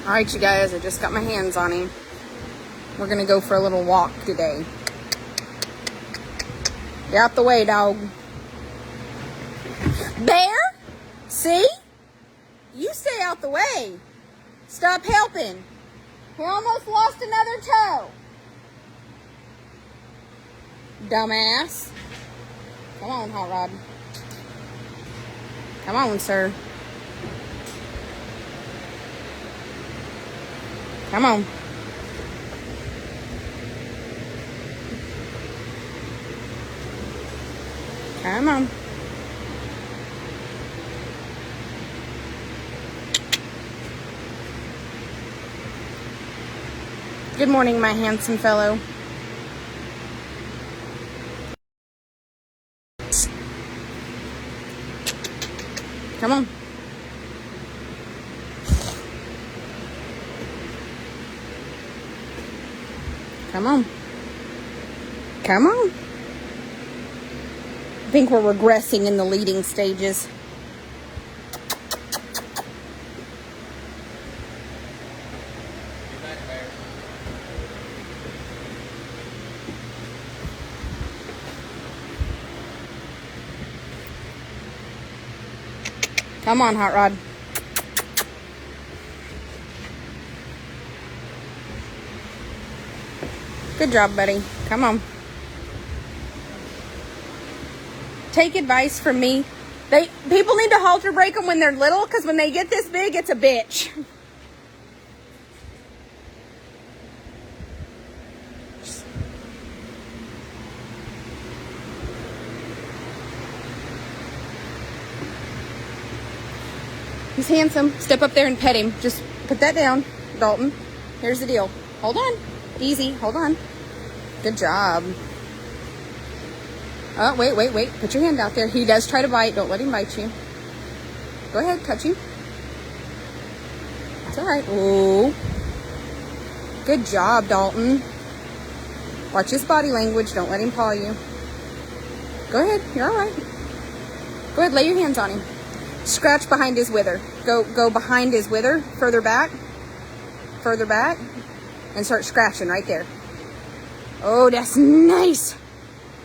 Alright, you guys, I just got my hands on him. We're gonna go for a little walk today. Get out the way, dog. Bear? See? You stay out the way. Stop helping. He almost lost another toe. Dumbass. Come on, Hot Rod. Come on, sir. Come on. Come on. Good morning, my handsome fellow. Come on. Come on. Come on. I think we're regressing in the leading stages. Come on, Hot Rod. Good job, buddy. Come on. Take advice from me. People need to halter brake them when they're little, because when they get this big, it's a bitch. He's handsome. Step up there and pet him. Just put that down, Dalton. Here's the deal. Hold on. Easy. Hold on. Good job. Oh, wait. Put your hand out there. He does try to bite. Don't let him bite you. Go ahead. Touch him. It's all right. Ooh. Good job, Dalton. Watch his body language. Don't let him paw you. Go ahead. You're all right. Go ahead. Lay your hands on him. Scratch behind his wither. Go behind his wither. Further back. Further back. And start scratching right there. Oh, that's nice.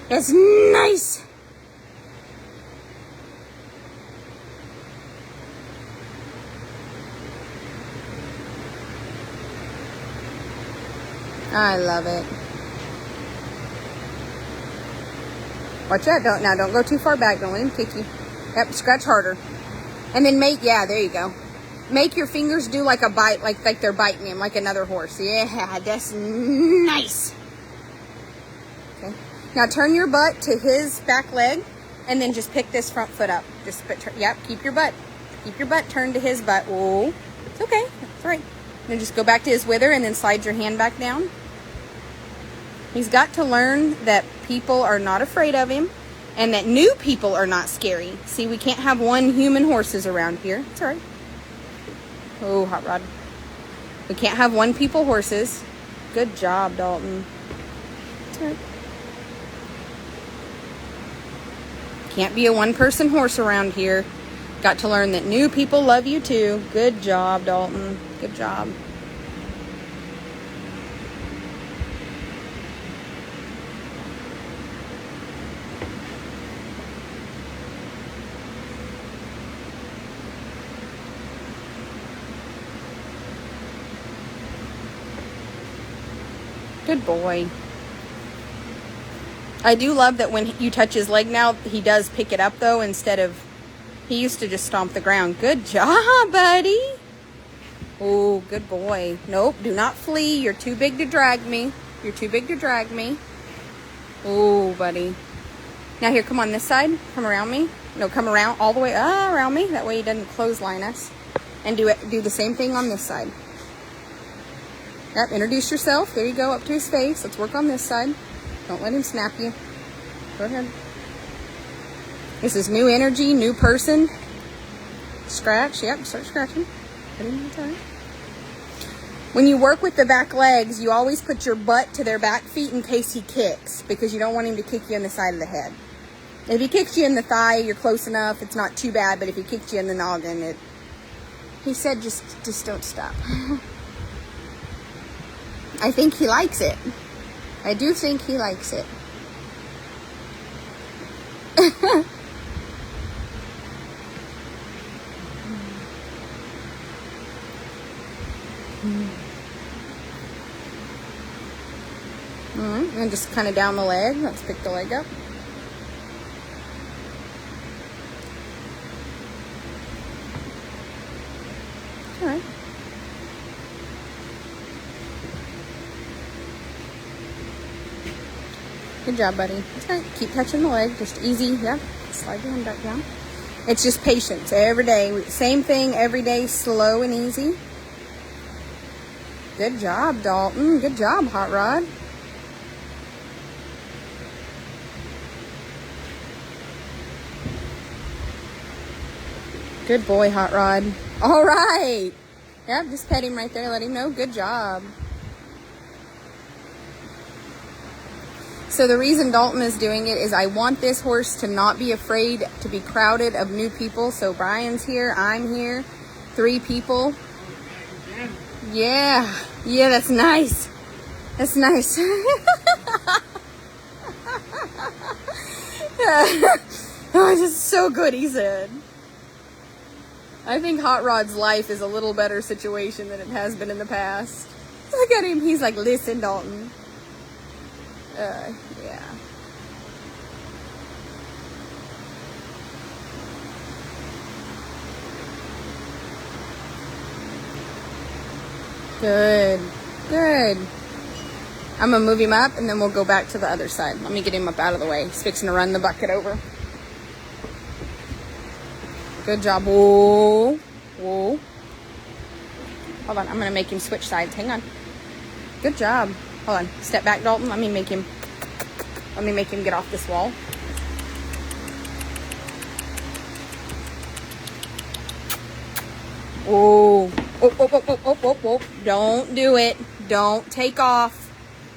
That's nice. I love it. Watch that. Don't go too far back. Don't let him kick you. Yep, scratch harder. And then there you go. Make your fingers do like a bite, like they're biting him, like another horse. Yeah, that's nice. Okay. Now turn your butt to his back leg, and then just pick this front foot up. Keep your butt turned to his butt. Oh, it's okay. It's all right. Then just go back to his wither, and then slide your hand back down. He's got to learn that people are not afraid of him, and that new people are not scary. See, we can't have one human horses around here. It's all right. Oh, Hot Rod. We can't have one people horses. Good job, Dalton. It's all right. Can't be a one-person horse around here. Got to learn that new people love you too. Good job, Dalton. Good job. Good boy. I do love that when you touch his leg now, he does pick it up though, instead of, he used to just stomp the ground. Good job, buddy. Oh, good boy. Nope, do not flee. You're too big to drag me. You're too big to drag me. Oh, buddy. Now here, come on this side. Come around me. No, come around all the way around me. That way he doesn't clothesline us. And do the same thing on this side. Yep, introduce yourself. There you go, up to his face. Let's work on this side. Don't let him snap you. Go ahead. This is new energy, new person. Scratch. Yep, start scratching. Put him in time. When you work with the back legs, you always put your butt to their back feet in case he kicks, because you don't want him to kick you in the side of the head. If he kicks you in the thigh, you're close enough. It's not too bad, but if he kicks you in the noggin, He said just don't stop. I think he likes it. I do think he likes it. And just kind of down the leg. Let's pick the leg up. All right. Good job, buddy. That's right. Keep touching the leg. Just easy. Yeah. Slide your hand back down. It's just patience every day. Same thing every day. Slow and easy. Good job, Dalton. Good job, Hot Rod. Good boy, Hot Rod. All right. Yep, just pet him right there. Let him know. Good job. So the reason Dalton is doing it is I want this horse to not be afraid to be crowded of new people. So Brian's here. I'm here. 3 people. Yeah. Yeah, that's nice. That's nice. Oh, this is so good, he said. I think Hot Rod's life is a little better situation than it has been in the past. Look at him. He's like, listen, Dalton. Yeah. Good. Good. I'm going to move him up and then we'll go back to the other side. Let me get him up out of the way. He's fixing to run the bucket over. Good job. Whoa. Whoa. Hold on. I'm going to make him switch sides. Hang on. Good job. Hold on. Step back, Dalton. Let me make him get off this wall. Oh. Oh. Don't do it. Don't take off.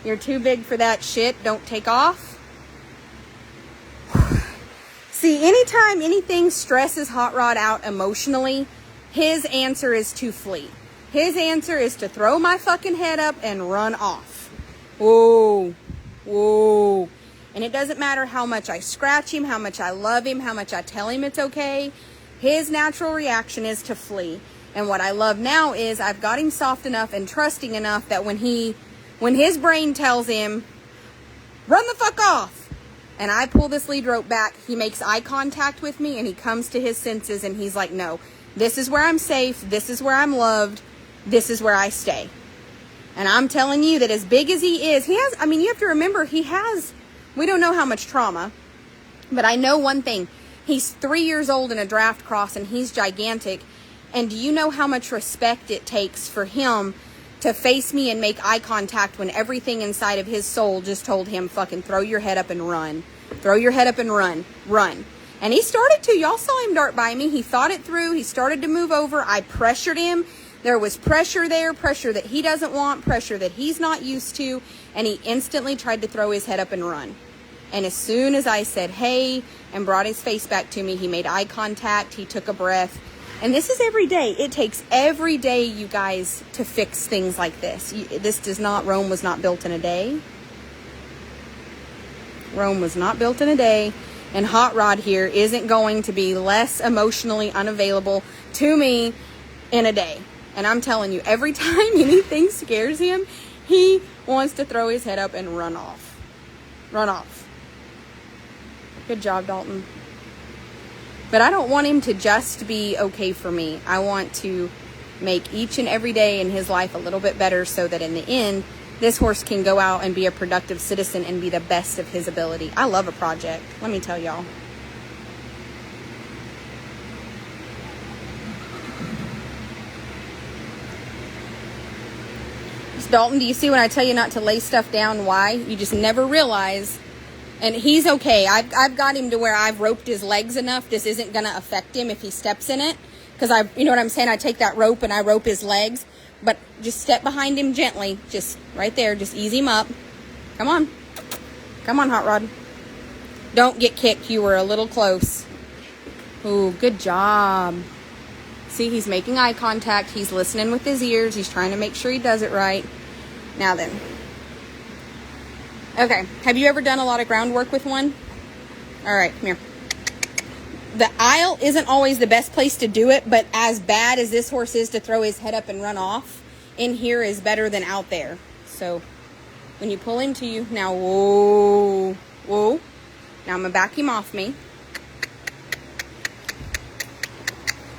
You're too big for that shit. Don't take off. See, anytime anything stresses Hot Rod out emotionally, his answer is to flee. His answer is to throw my fucking head up and run off. Whoa. Whoa. And it doesn't matter how much I scratch him, how much I love him, how much I tell him it's okay. His natural reaction is to flee. And what I love now is I've got him soft enough and trusting enough that when his brain tells him, run the fuck off, and I pull this lead rope back, he makes eye contact with me and he comes to his senses and he's like, no, this is where I'm safe. This is where I'm loved. This is where I stay. And I'm telling you that as big as he is, you have to remember, we don't know how much trauma, but I know one thing. He's 3 years old in a draft cross and he's gigantic. And do you know how much respect it takes for him to face me and make eye contact when everything inside of his soul just told him, fucking throw your head up and run. Throw your head up and run. Run. And he started to. Y'all saw him dart by me. He thought it through. He started to move over. I pressured him. There was pressure there, pressure that he doesn't want, pressure that he's not used to. And he instantly tried to throw his head up and run. And as soon as I said, hey, and brought his face back to me, he made eye contact. He took a breath. And this is every day. It takes every day, you guys, to fix things like this. Rome was not built in a day. Rome was not built in a day. And Hot Rod here isn't going to be less emotionally unavailable to me in a day. And I'm telling you, every time anything scares him, he wants to throw his head up and run off. Run off. Good job, Dalton. But I don't want him to just be okay for me. I want to make each and every day in his life a little bit better so that in the end, this horse can go out and be a productive citizen and be the best of his ability. I love a project. Let me tell y'all. Dalton, do you see when I tell you not to lay stuff down? Why? You just never realize. And he's okay. I've got him to where I've roped his legs enough. This isn't going to affect him if he steps in it. Because you know what I'm saying? I take that rope and I rope his legs. But just step behind him gently. Just right there. Just ease him up. Come on. Come on, Hot Rod. Don't get kicked. You were a little close. Ooh, good job. See, he's making eye contact. He's listening with his ears. He's trying to make sure he does it right. Now then. Okay, have you ever done a lot of groundwork with one? All right, come here. The aisle isn't always the best place to do it, but as bad as this horse is to throw his head up and run off, in here is better than out there. So when you pull him to you, now, whoa, whoa. Now I'm going to back him off me.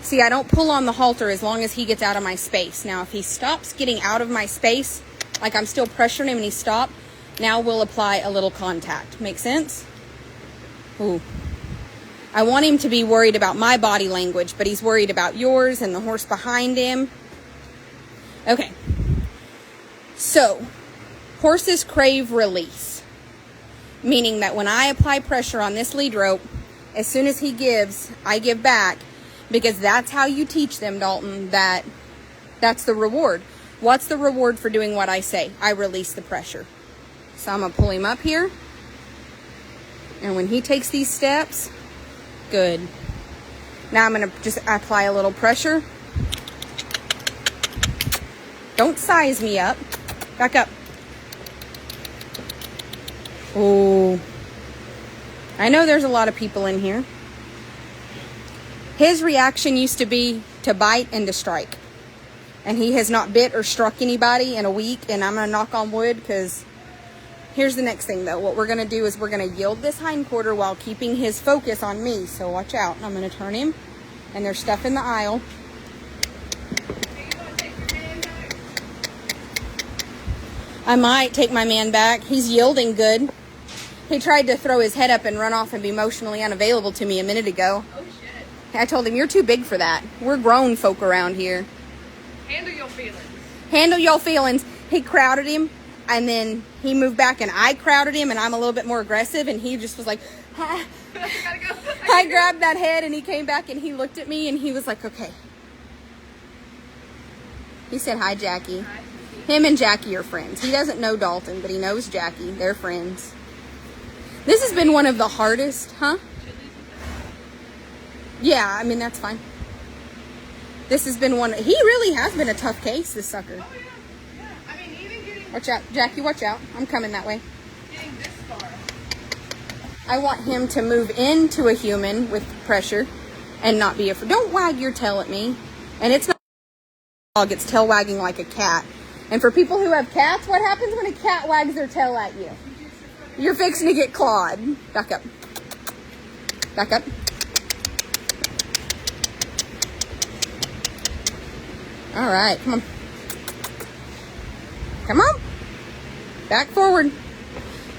See, I don't pull on the halter as long as he gets out of my space. Now, if he stops getting out of my space, like I'm still pressuring him and he stopped, now we'll apply a little contact. Make sense? Ooh. I want him to be worried about my body language, but he's worried about yours and the horse behind him. Okay. So, horses crave release, meaning that when I apply pressure on this lead rope, as soon as he gives, I give back. Because that's how you teach them, Dalton, that's the reward. What's the reward for doing what I say? I release the pressure. So I'm going to pull him up here. And when he takes these steps, good. Now I'm going to just apply a little pressure. Don't size me up. Back up. Oh. I know there's a lot of people in here. His reaction used to be to bite and to strike. And he has not bit or struck anybody in a week. And I'm going to knock on wood because here's the next thing, though. What we're going to do is we're going to yield this hindquarter while keeping his focus on me. So watch out. I'm going to turn him. And there's stuff in the aisle. I might take my man back. He's yielding good. He tried to throw his head up and run off and be emotionally unavailable to me a minute ago. I told him, you're too big for that. We're grown folk around here. Handle your feelings. Handle your feelings. He crowded him, and then he moved back, and I crowded him, and I'm a little bit more aggressive, and he just was like, ah. Gotta go. I grabbed that head, and he came back, and he looked at me, and he was like, okay. He said, hi, Jackie. Hi. Him and Jackie are friends. He doesn't know Dalton, but he knows Jackie. They're friends. This has been one of the hardest, huh? Yeah, I mean, that's fine. This has been one... He really has been a tough case, this sucker. Oh, yeah. Yeah. I mean, even getting... Watch out. Jackie, watch out. I'm coming that way. Getting this far. I want him to move into a human with pressure and not be afraid. Don't wag your tail at me. And it's not a dog. It's tail wagging like a cat. And for people who have cats, what happens when a cat wags their tail at you? You're fixing to get clawed. Back up. Back up. All right, come on. Come on. Back forward.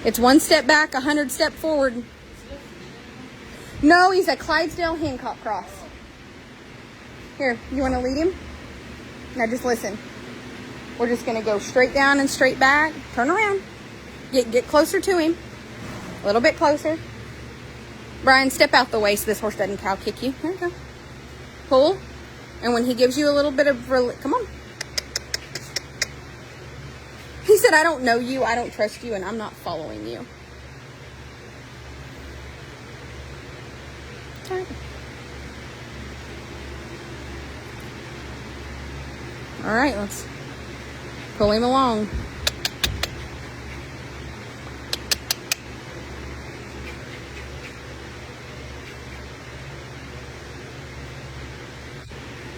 It's 1 step back, 100 step forward. No, he's a Clydesdale Hancock cross. Here, you want to lead him? Now just listen. We're just going to go straight down and straight back. Turn around. Get closer to him. A little bit closer. Brian, step out the way so this horse doesn't cow kick you. There you go. Pull. And when he gives you a little bit of... Come on. He said, I don't know you, I don't trust you, and I'm not following you. All right. All right, let's pull him along.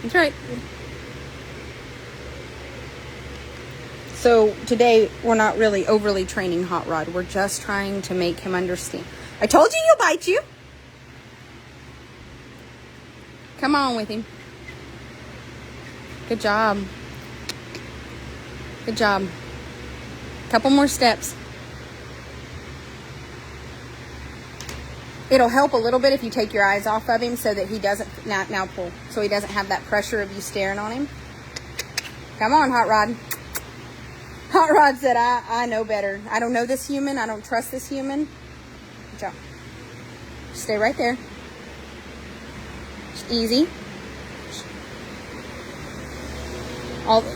That's right. So today we're not really overly training Hot Rod. We're just trying to make him understand. I told you he'll bite you. Come on with him. Good job. Good job. Couple more steps. It'll help a little bit if you take your eyes off of him so that he doesn't, now pull, so he doesn't have that pressure of you staring on him. Come on, Hot Rod. Hot Rod said, I know better. I don't know this human. I don't trust this human. Good job. Stay right there. Just easy.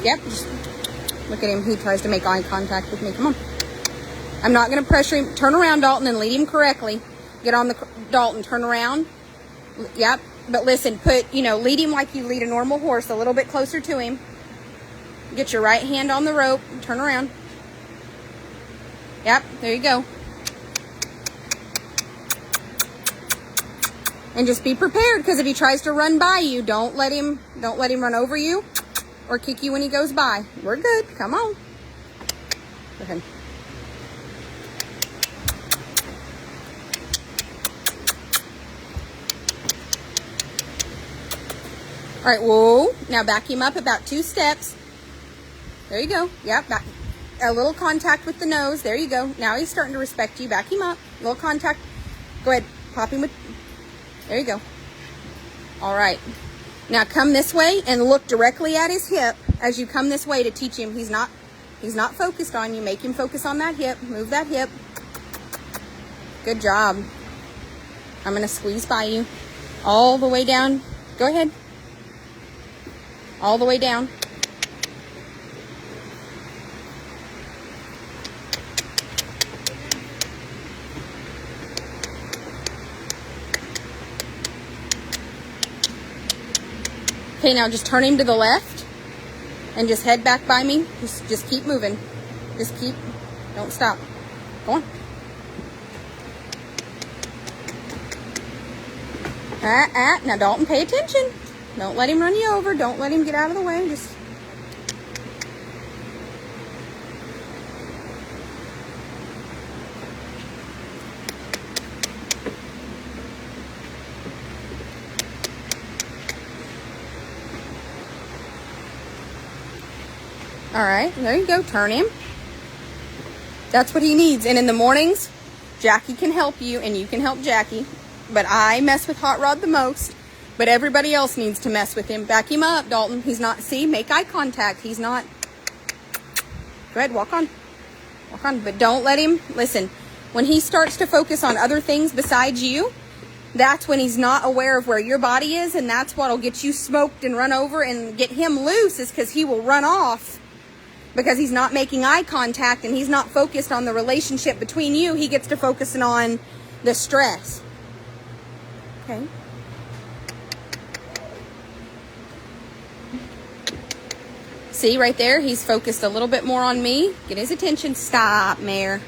Yep. Just look at him. He tries to make eye contact with me. Come on. I'm not going to pressure him. Turn around, Dalton, and lead him correctly. Get on the... Dalton, turn around. Yep. But listen, lead him like you lead a normal horse, a little bit closer to him. Get your right hand on the rope. Turn around. Yep, there you go. And just be prepared, because if he tries to run by you, don't let him run over you or kick you when he goes by. We're good. Come on. Go ahead. All right, whoa. Now back him up about 2 steps. There you go. Yep, back. A little contact with the nose. There you go. Now he's starting to respect you. Back him up. A little contact. Go ahead. Pop him with... There you go. All right. Now come this way and look directly at his hip as you come this way to teach him. He's not focused on you. Make him focus on that hip. Move that hip. Good job. I'm going to squeeze by you. All the way down. Go ahead. All the way down. Okay, now just turn him to the left and just head back by me. Just keep moving. Don't stop. Go on. Now Dalton, pay attention. Don't let him run you over. Don't let him get out of the way. Just... All right, there you go. Turn him. That's what he needs. And in the mornings, Jackie can help you and you can help Jackie. But I mess with Hot Rod the most. But everybody else needs to mess with him. Back him up, Dalton. He's not... See, make eye contact. He's not... Go ahead, walk on. Walk on. But don't let him... Listen, when he starts to focus on other things besides you, that's when he's not aware of where your body is. And that's what'll get you smoked and run over and get him loose, is because he will run off. Because he's not making eye contact and he's not focused on the relationship between you. He gets to focusing on the stress. Okay. See, right there, he's focused a little bit more on me. Get his attention. Stop, Mare.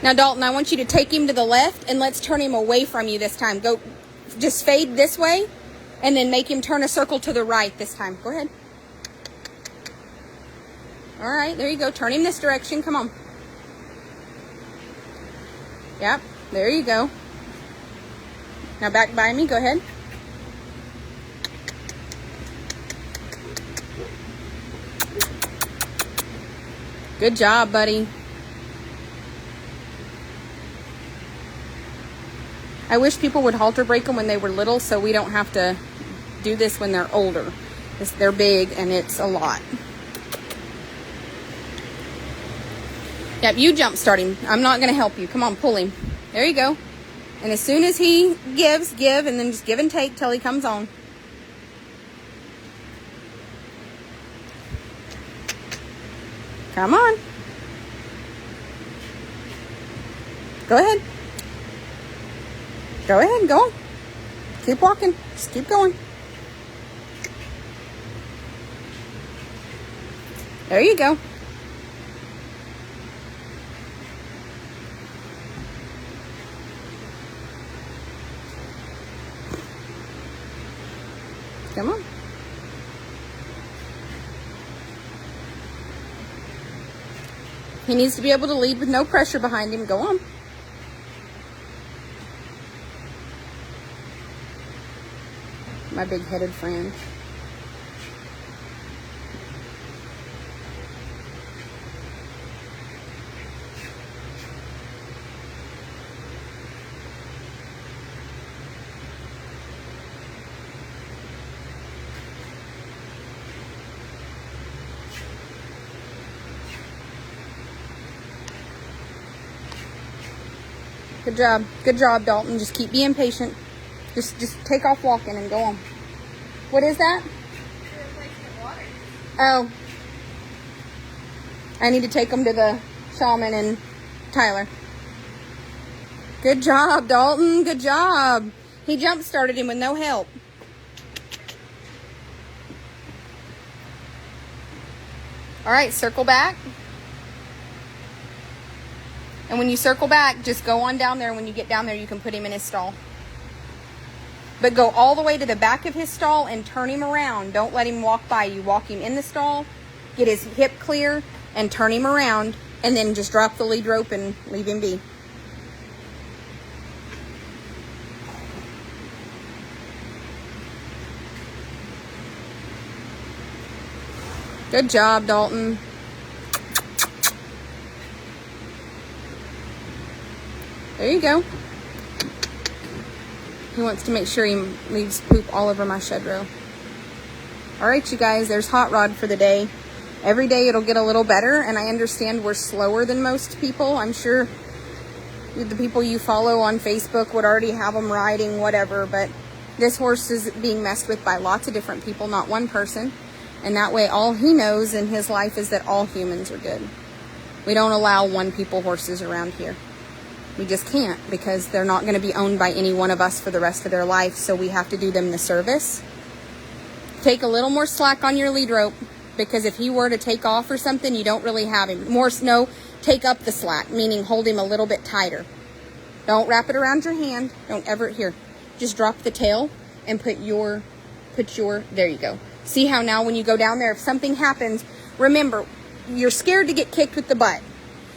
Now, Dalton, I want you to take him to the left and let's turn him away from you this time. Go, just fade this way. And then make him turn a circle to the right this time. Go ahead. All right, there you go. Turn him this direction. Come on. Yep, there you go. Now back by me. Go ahead. Good job, buddy. I wish people would halter break them when they were little so we don't have to do this when they're older. They're big and it's a lot. Yep, you jump start him. I'm not going to help you. Come on, pull him. There you go. And as soon as he gives, give, and then just give and take till he comes on. Come on. Go ahead. Go ahead, go on. Keep walking. Just keep going. There you go. Come on. He needs to be able to lead with no pressure behind him. Go on. My big-headed friend. Good job. Good job, Dalton. Just keep being patient. Just take off walking and go on. What is that? Oh. I need to take them to the shaman and Tyler. Good job, Dalton. Good job. He jump started him with no help. All right, circle back. And when you circle back, just go on down there. When you get down there, you can put him in his stall. But go all the way to the back of his stall and turn him around. Don't let him walk by you. Walk him in the stall, get his hip clear, and turn him around. And then just drop the lead rope and leave him be. Good job, Dalton. There you go. He wants to make sure he leaves poop all over my shed row. All right, you guys, there's Hot Rod for the day. Every day it'll get a little better, and I understand we're slower than most people. I'm sure the people you follow on Facebook would already have them riding, whatever, but this horse is being messed with by lots of different people, not one person. And that way all he knows in his life is that all humans are good. We don't allow one people horses around here. We just can't, because they're not going to be owned by any one of us for the rest of their life, so we have to do them the service. Take a little more slack on your lead rope, because if he were to take off or something, you don't really have him. Take up the slack, meaning hold him a little bit tighter. Don't wrap it around your hand. Don't ever, here, just drop the tail and put your, there you go. See how now when you go down there, if something happens, remember, you're scared to get kicked with the butt.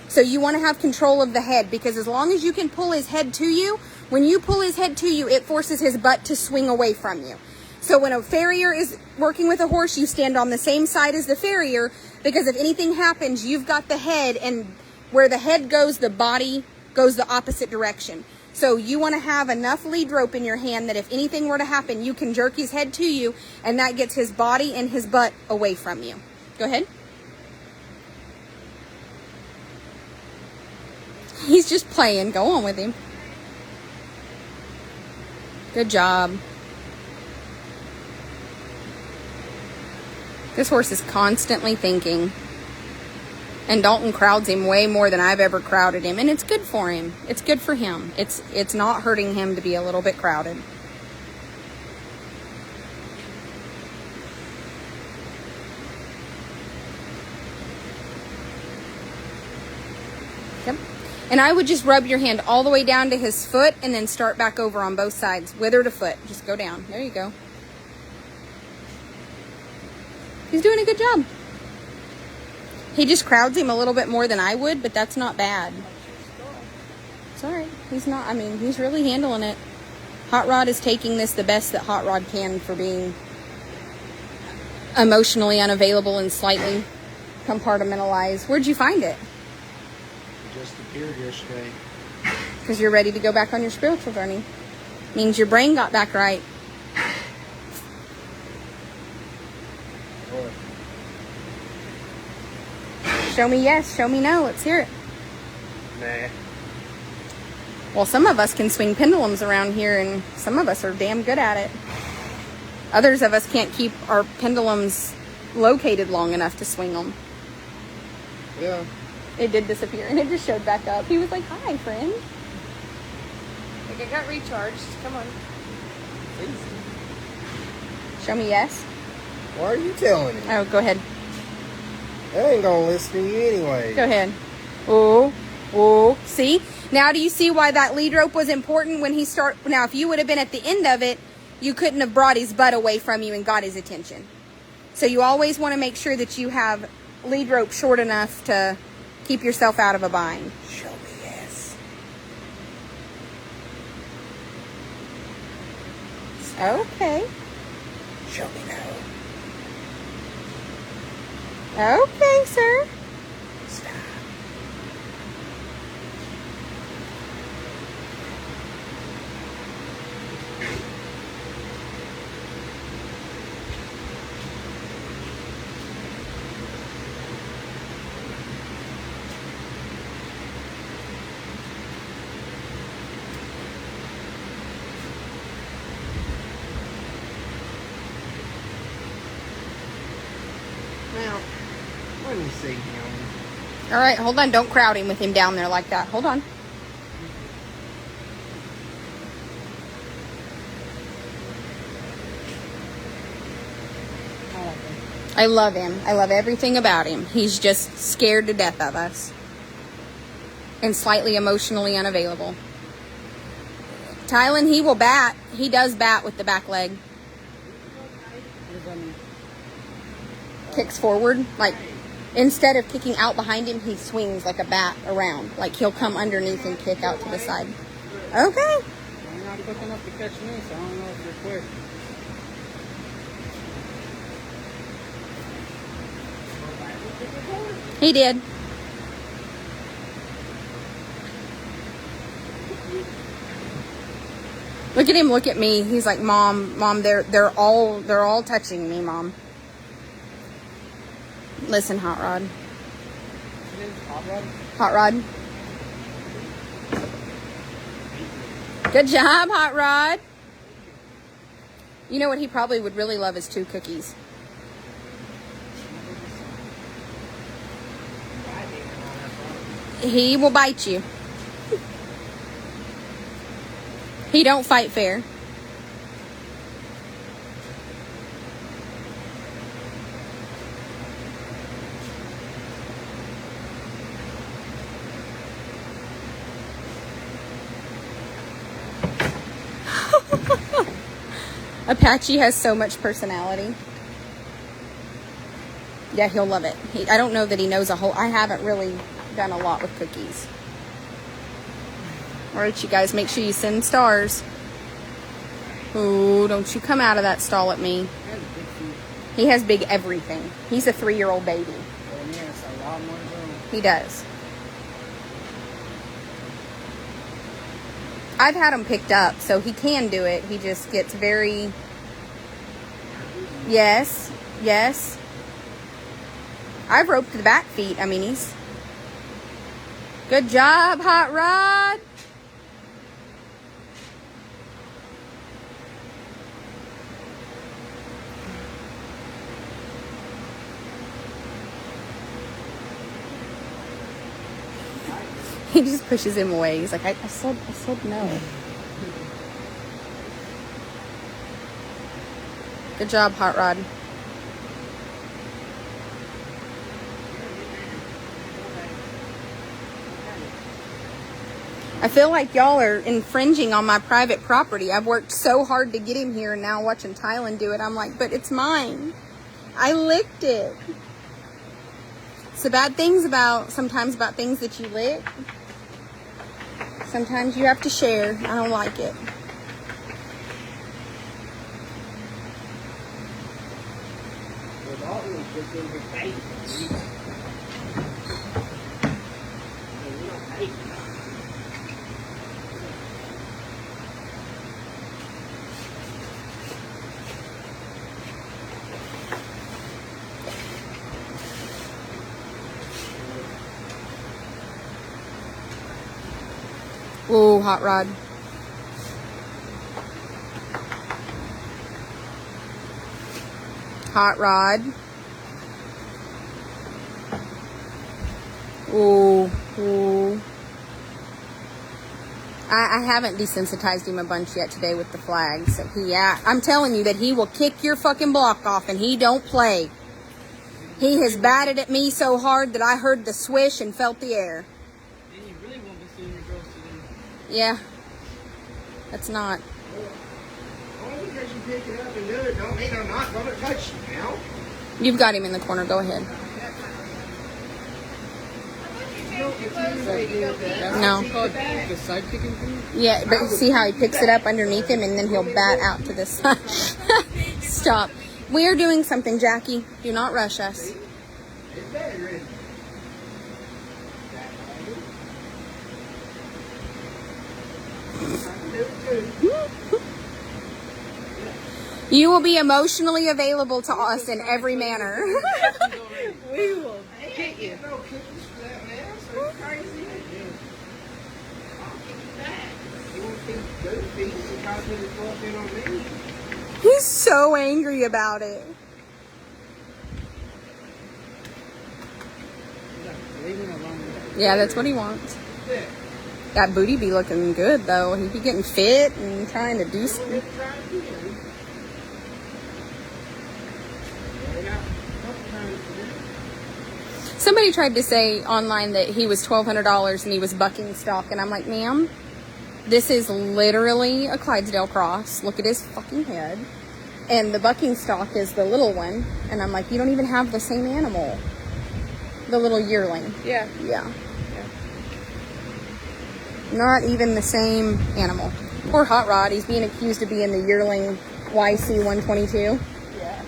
So you want to have control of the head, because as long as you can pull his head to you, when you pull his head to you, it forces his butt to swing away from you. So when a farrier is working with a horse, you stand on the same side as the farrier, because if anything happens, you've got the head, and where the head goes, the body goes the opposite direction. So you want to have enough lead rope in your hand that if anything were to happen, you can jerk his head to you, and that gets his body and his butt away from you. Go ahead. He's just playing. Go on with him. Good job. This horse is constantly thinking. And Dalton crowds him way more than I've ever crowded him. And it's good for him. It's good for him. It's not hurting him to be a little bit crowded. Yep. And I would just rub your hand all the way down to his foot and then start back over on both sides. Wither to foot. Just go down. There you go. He's doing a good job. He just crowds him a little bit more than I would, but that's not bad. It's all right. He's not, I mean, he's really handling it. Hot Rod is taking this the best that Hot Rod can for being emotionally unavailable and slightly compartmentalized. Where'd you find it? Just appeared yesterday. Because you're ready to go back on your spiritual journey. Means your brain got back right. What? Show me yes, show me no. Let's hear it. Nah. Well, some of us can swing pendulums around here, and some of us are damn good at it. Others of us can't keep our pendulums located long enough to swing them. Yeah. It did disappear, and it just showed back up. He was like, hi, friend. Like, I got recharged. Come on. Show me yes. Why are you telling him? Oh, go ahead. They ain't gonna listen to you anyway. Go ahead. Oh, oh. See? Now do you see why that lead rope was important when he Now, if you would have been at the end of it, you couldn't have brought his butt away from you and got his attention. So you always want to make sure that you have lead rope short enough to keep yourself out of a bind. Show me yes. Okay. Show me no. Okay, sir. Stop. Now, let me see him. All right, hold on. Don't crowd him with him down there like that. Hold on. I love him. I love everything about him. He's just scared to death of us. And slightly emotionally unavailable. Tylen, he will bat. He does bat with the back leg. Kicks forward. Like, instead of kicking out behind him, he swings like a bat around. Like, he'll come underneath and kick out to the side. Okay. You're not quick enough to catch me, so I don't know if you're quick. He did. Look at him, look at me. He's like, Mom, they're all touching me, Mom. Listen, Hot Rod. Hot Rod? Hot Rod. Good job, Hot Rod. You know what he probably would really love is 2 cookies. He will bite you. He don't fight fair. Apache has so much personality. Yeah, he'll love it. I don't know that he knows a whole... I haven't really done a lot with cookies. Alright, you guys, make sure you send stars. Oh, don't you come out of that stall at me. He has big everything. He's a 3-year-old baby. Oh, yeah, it's a lot more room. He does. I've had him picked up, so he can do it. He just gets very... Yes, yes. I've roped the back feet. I mean, he's... Good job, Hot Rod. He just pushes him away. He's like, I said no. Good job, Hot Rod. I feel like y'all are infringing on my private property. I've worked so hard to get him here, and now watching Tylen do it, I'm like, but it's mine. I licked it. It's the bad things sometimes about things that you lick. Sometimes you have to share. I don't like it. Ooh, Hot Rod. Hot Rod. Ooh, ooh. I haven't desensitized him a bunch yet today with the flags. So I'm telling you that he will kick your fucking block off, and he don't play. He has batted at me so hard that I heard the swish and felt the air. Then you really won't be seeing your girls today. Yeah. That's not. Only because you pick it up and do it don't mean I'm not going to touch you now. You've got him in the corner. Go ahead. No. The side kicking thing? Yeah, but see how he picks it up underneath him and then he'll bat out to the side. Stop. We are doing something, Jackie. Do not rush us. You will be emotionally available to us in every manner. We will get you. He's so angry about it. Yeah, that's what he wants. That booty be looking good, though. He be getting fit and trying to do stuff. Somebody tried to say online that he was $1,200 and he was bucking stock, and I'm like, ma'am, this is literally a Clydesdale cross. Look at his fucking head. And the bucking stock is the little one. And I'm like, you don't even have the same animal. The little yearling. Yeah. Yeah. Not even the same animal. Poor Hot Rod. He's being accused of being the yearling YC 122. Yeah.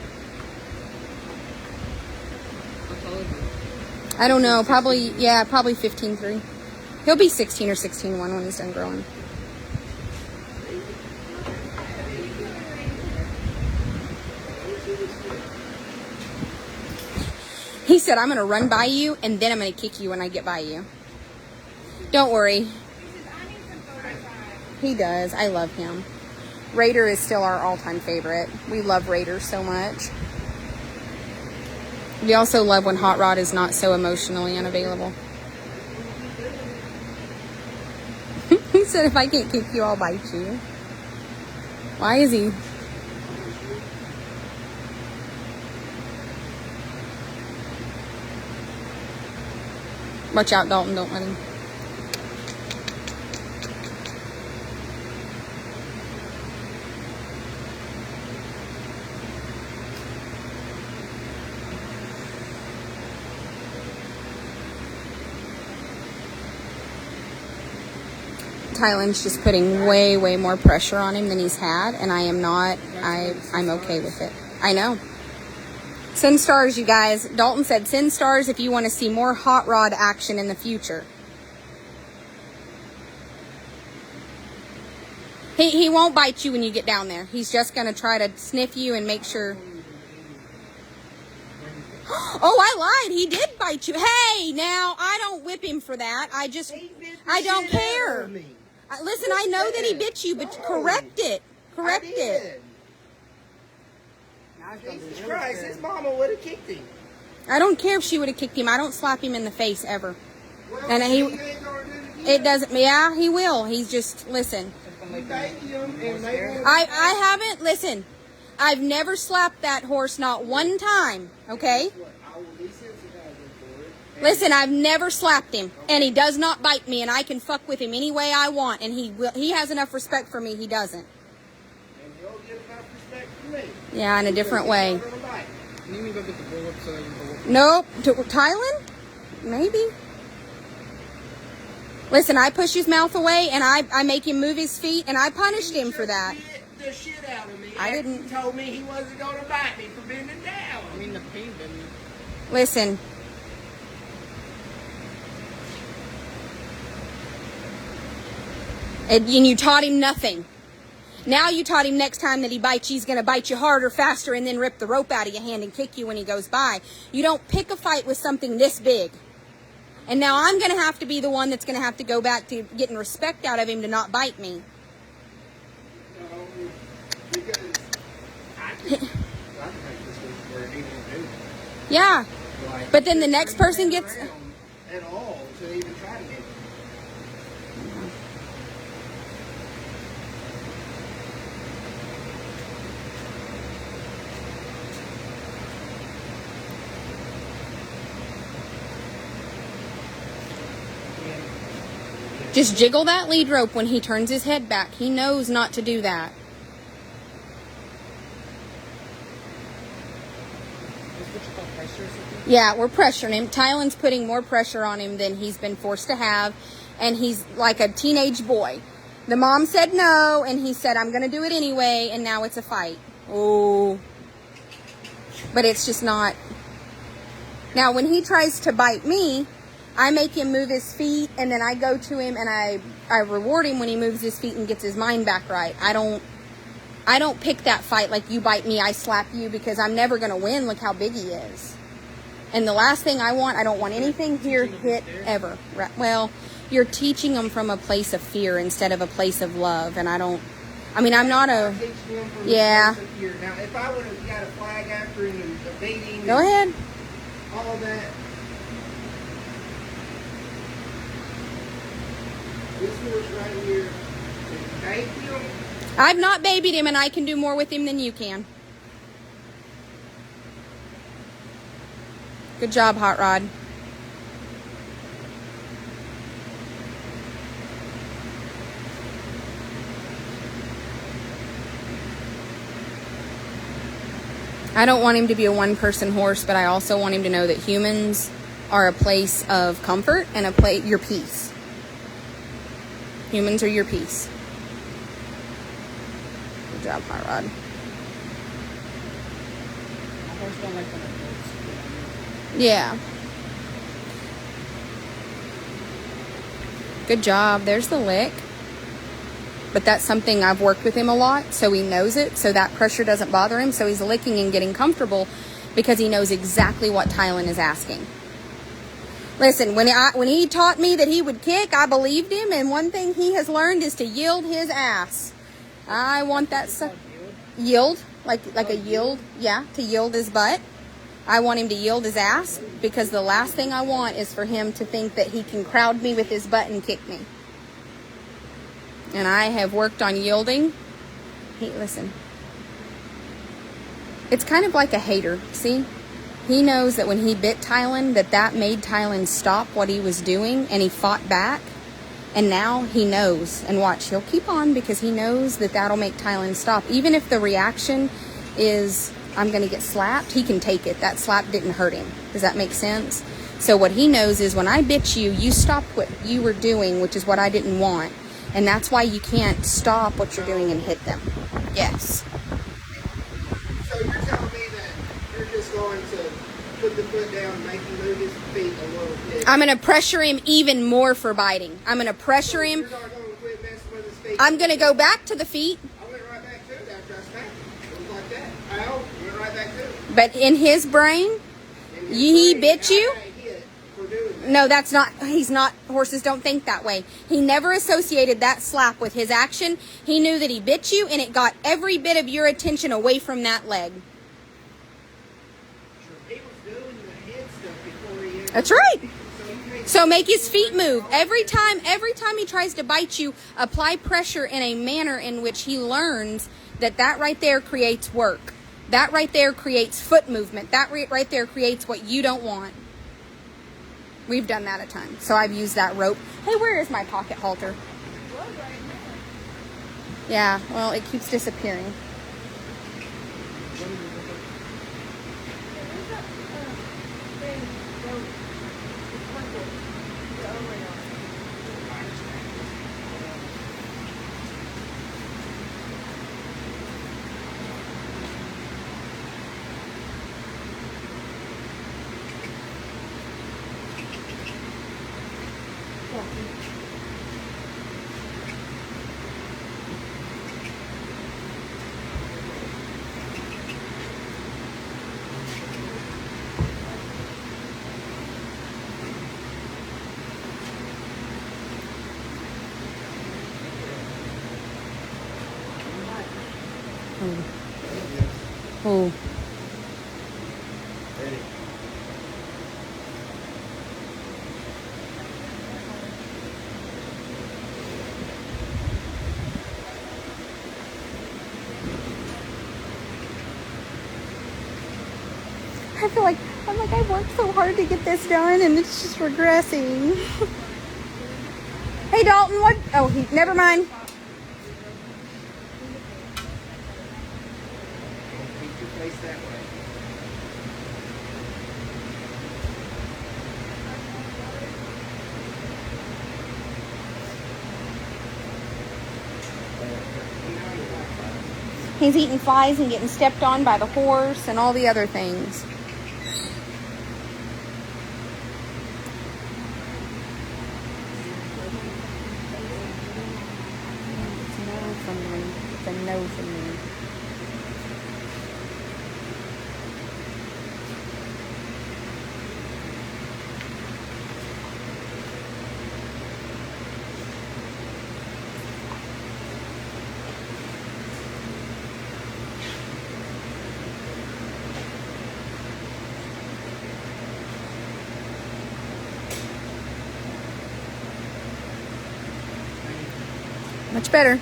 How tall is he? I don't know. Probably 15.3. He'll be 16 or 16.1 when he's done growing. He said, I'm going to run by you, and then I'm going to kick you when I get by you. Don't worry. He does. I love him. Raider is still our all-time favorite. We love Raider so much. We also love when Hot Rod is not so emotionally unavailable. He said, if I can't kick you, I'll bite you. Why is he... Watch out, Dalton. Don't let him. Tylen's just putting way, way more pressure on him than he's had, and I am not. I'm okay with it. I know. Send stars, you guys. Dalton said send stars if you want to see more Hot Rod action in the future. He won't bite you when you get down there. He's just going to try to sniff you and make sure. Oh, I lied. He did bite you. Hey, now, I don't whip him for that. I don't care. Listen, I know that he bit you, but correct it. Correct it. Jesus Christ, his mama would have kicked him. I don't care if she would have kicked him. I don't slap him in the face ever. Well, And he ain't gonna do it again. it doesn't, yeah, he will. He's just, listen. You baby him and they won't- I haven't, listen, I've never slapped that horse, not one time, okay? I will be sensitizing for it. Listen, I've never slapped him, and he does not bite me, and I can fuck with him any way I want, and he has enough respect for me, he doesn't. And he'll get enough respect for me. Yeah, in a different way. He's not gonna bite. Can you maybe go get the bull whip so I can go whip? Nope. Tylen? Maybe. Listen, I push his mouth away, and I make him move his feet, and I punished him for that. He bit the shit out of me. I after didn't- He told me he wasn't gonna bite me for bending down. I mean, the pain didn't. Listen. And you taught him nothing. Now you taught him next time that he bites you, he's going to bite you harder, faster, and then rip the rope out of your hand and kick you when he goes by. You don't pick a fight with something this big. And now I'm going to have to be the one that's going to have to go back to getting respect out of him to not bite me. No, because I can make this look where he won't do it. Yeah. Like, But then the next person gets... around at all to even try to get it. Just jiggle that lead rope when he turns his head back. He knows not to do that. Is what you call pressure or something? Yeah, we're pressuring him. Tylen's putting more pressure on him than he's been forced to have. And he's like a teenage boy. The mom said no, and he said, I'm going to do it anyway, and now it's a fight. Oh. But it's just not. Now, when he tries to bite me, I make him move his feet, and then I go to him, and I reward him when he moves his feet and gets his mind back right. I don't pick that fight like you bite me, I slap you, because I'm never going to win. Look how big he is. And the last thing I don't want anything here hit ever. Well, you're teaching them from a place of fear instead of a place of love, and I'm not a... Yeah. Now, if I would have got a flag after him and a beating, Go ahead. all that. This horse right here, thank you. I've not babied him, and I can do more with him than you can. Good job, Hot Rod. I don't want him to be a one-person horse, but I also want him to know that humans are a place of comfort and your peace. Humans are your peace. Good job, Hot Rod. My horse don't like when it hurts. Yeah. Good job. There's the lick. But that's something I've worked with him a lot, so he knows it, so that pressure doesn't bother him. So he's licking and getting comfortable because he knows exactly what Tylen is asking. Listen, when he taught me that he would kick, I believed him, and one thing he has learned is to yield his ass. I want that yield, like a yield, yeah, to yield his butt. I want him to yield his ass because the last thing I want is for him to think that he can crowd me with his butt and kick me. And I have worked on yielding. Listen. It's kind of like a hater. See? He knows that when he bit Tylen, that made Tylen stop what he was doing, and he fought back. And now he knows. And watch, he'll keep on because he knows that that'll make Tylen stop. Even if the reaction is, I'm going to get slapped, he can take it. That slap didn't hurt him. Does that make sense? So what he knows is when I bit you, you stopped what you were doing, which is what I didn't want. And that's why you can't stop what you're doing and hit them. Yes. So you're telling me that you're just going to put the foot down and make him move his feet a little bit? I'm going to pressure him even more for biting. I'm going to pressure him. You're not going to quit messing with his feet? I'm going to go back to the feet. I went right back to it after I smacked him. It was like that. I went right back to it. But in his brain, he bit you? No, that's not, he's not, horses don't think that way. He never associated that slap with his action. He knew that he bit you and it got every bit of your attention away from that leg. He was doing the head stuff before he ever... That's right. So make his feet move. Every time he tries to bite you, apply pressure in a manner in which he learns that right there creates work. That right there creates foot movement. That right there creates what you don't want. We've done that a ton. So I've used that rope. Hey, where is my pocket halter? Yeah, well, it keeps disappearing. Oh. Ready. I feel like I worked so hard to get this done and it's just regressing. Hey Dalton, what? Oh, never mind. Keep your face that way. He's eating flies and getting stepped on by the horse and all the other things. It's a no from me. Much better.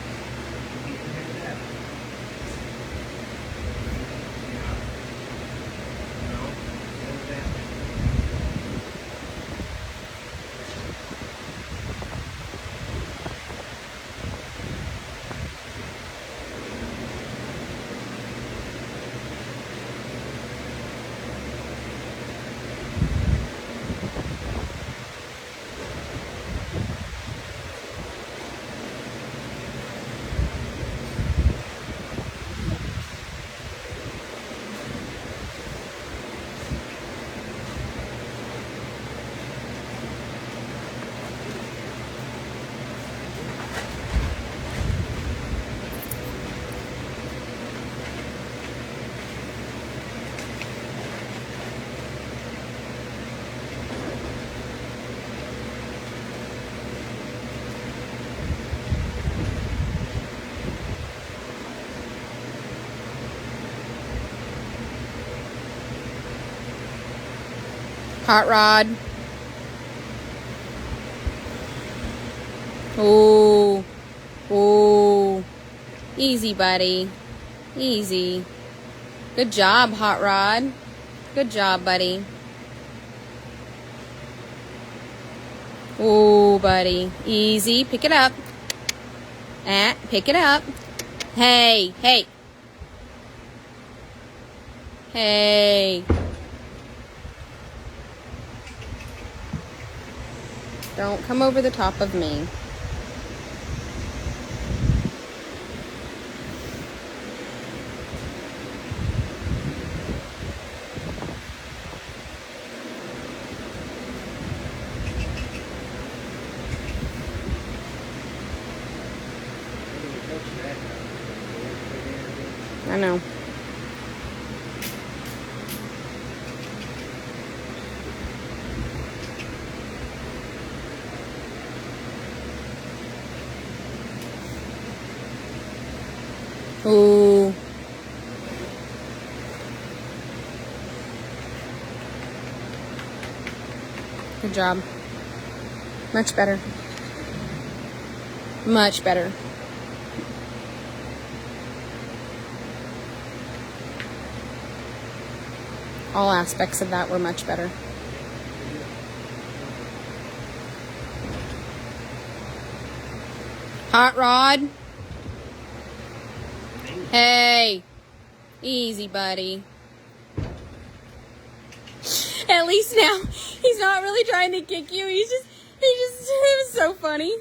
Hot Rod. Ooh. Ooh. Easy, buddy. Easy. Good job, Hot Rod. Good job, buddy. Ooh, buddy. Easy. Pick it up. Pick it up. Hey. Hey. Hey. Don't come over the top of me. I know. Ooh. Good job. Much better. Much better. All aspects of that were much better. Hot Rod. Hey. Easy, buddy. At least now he's not really trying to kick you. It was so funny.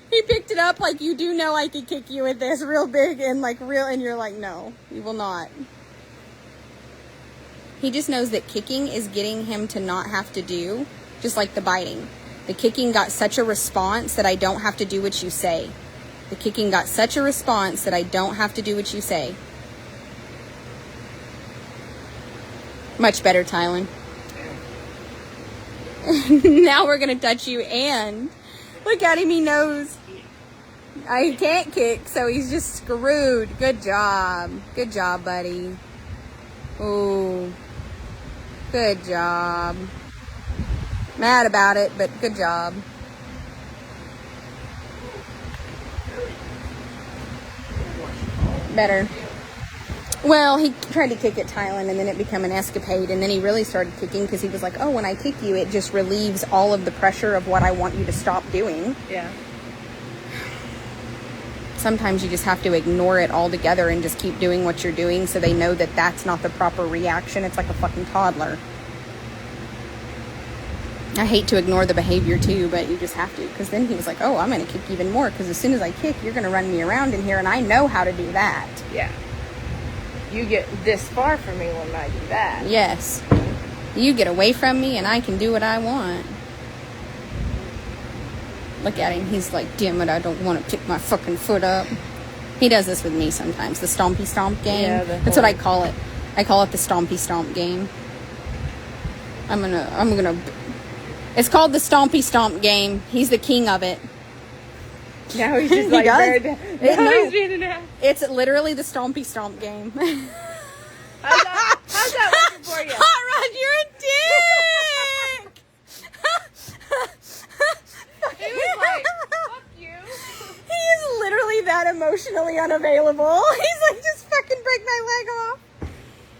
He picked it up like, you do know I could kick you with this real big and like real, and you're like, no, you will not. He just knows that kicking is getting him to not have to do, just like the biting. The kicking got such a response that I don't have to do what you say. The kicking got such a response that I don't have to do what you say. Much better, Tylen. Now we're going to touch you, and look at him, he knows. I can't kick, so he's just screwed. Good job. Good job, buddy. Ooh. Good job. Mad about it, but good job. Better. Well, he tried to kick at Tylen, and then it became an escapade, and then he really started kicking because he was like, oh, when I kick you, it just relieves all of the pressure of what I want you to stop doing. Yeah. Sometimes you just have to ignore it altogether and just keep doing what you're doing so they know that that's not the proper reaction. It's like a fucking toddler. I hate to ignore the behavior too, but you just have to, because then he was like, oh, I'm going to kick even more, because as soon as I kick, you're going to run me around in here, and I know how to do that. Yeah. You get this far from me when I do that. Yes. You get away from me, and I can do what I want. Look at him. He's like, damn it, I don't want to pick my fucking foot up. He does this with me sometimes. The stompy stomp game. Yeah, that's what I call it. I call it the stompy stomp game. I'm gonna. It's called the stompy stomp game. He's the king of it. Now he's just like, he's being an ass. It's literally the stompy stomp game. How's that working for you? Hot Rod, you're a dick! He was like, fuck you. He is literally that emotionally unavailable. He's like, just fucking break my leg off.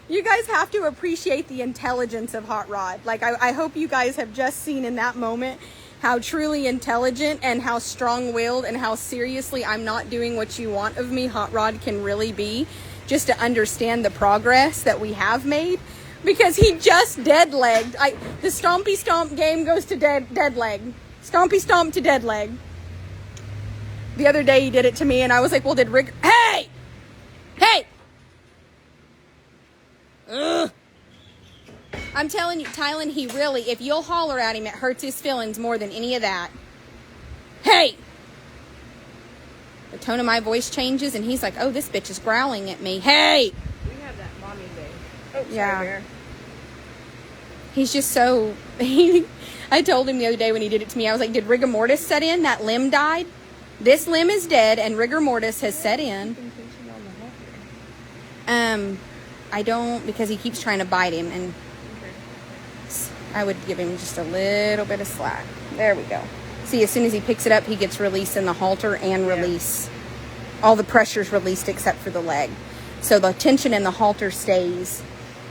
You guys have to appreciate the intelligence of Hot Rod. Like, I hope you guys have just seen in that moment how truly intelligent and how strong-willed and how seriously I'm not doing what you want of me Hot Rod can really be, just to understand the progress that we have made. Because he just dead-legged. The stompy stomp game goes to dead leg. Stompy stomp to dead leg. The other day he did it to me, and I was like, well, hey! Hey! Ugh. I'm telling you, Tylen, he really, if you'll holler at him, it hurts his feelings more than any of that. Hey! The tone of my voice changes, and he's like, oh, this bitch is growling at me. Hey! We have that mommy thing. Oh, sorry, Yeah. Bear. He's just so... I told him the other day when he did it to me, I was like, did rigor mortis set in? That limb died? This limb is dead, and rigor mortis has set in. I don't, because he keeps trying to bite him, and I would give him just a little bit of slack. There we go. See, as soon as he picks it up, he gets release in the halter and release. All the pressure's released except for the leg. So the tension in the halter stays.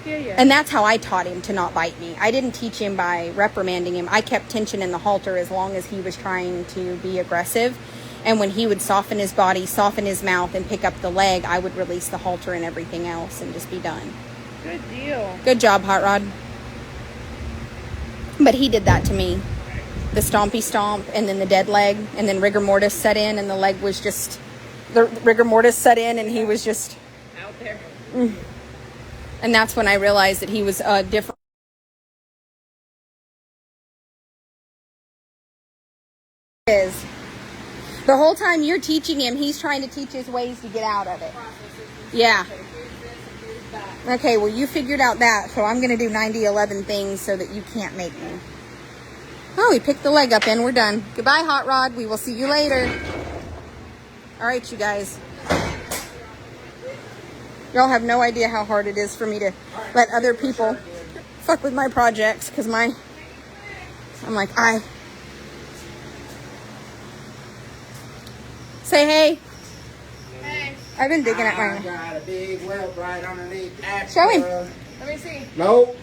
Yeah. And that's how I taught him to not bite me. I didn't teach him by reprimanding him. I kept tension in the halter as long as he was trying to be aggressive. And when he would soften his body, soften his mouth, and pick up the leg, I would release the halter and everything else and just be done. Good deal. Good job, Hot Rod. But he did that to me. The stompy stomp, and then the dead leg, and then rigor mortis set in, and the leg was just... The rigor mortis set in, and he was just... Out there. And that's when I realized that he was different. Is the whole time you're teaching him, he's trying to teach his ways to get out of it. Yeah. Okay, well, you figured out that, so I'm going to do 90-11 things so that you can't make me. Oh, he picked the leg up and we're done. Goodbye, Hot Rod. We will see you later. All right, you guys. Y'all have no idea how hard it is for me to let other people fuck with my projects, because I'm like, say hey. Hey, I've been digging at I mine. got a big whelp right underneath that. Show him. let me see. Nope.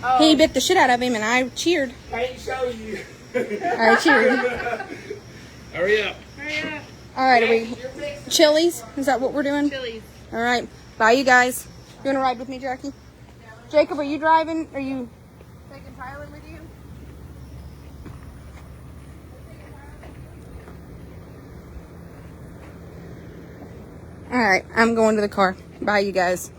Oh, He bit the shit out of him and I cheered. Can't show you. I cheered. Hurry up. hurry up. All right, are we Chili's? Is that what we're doing? Chili's. All right. Bye, you guys. You want to ride with me, Jackie? Jacob, are you driving? Are you taking Tyler with you? All right. I'm going to the car. Bye, you guys.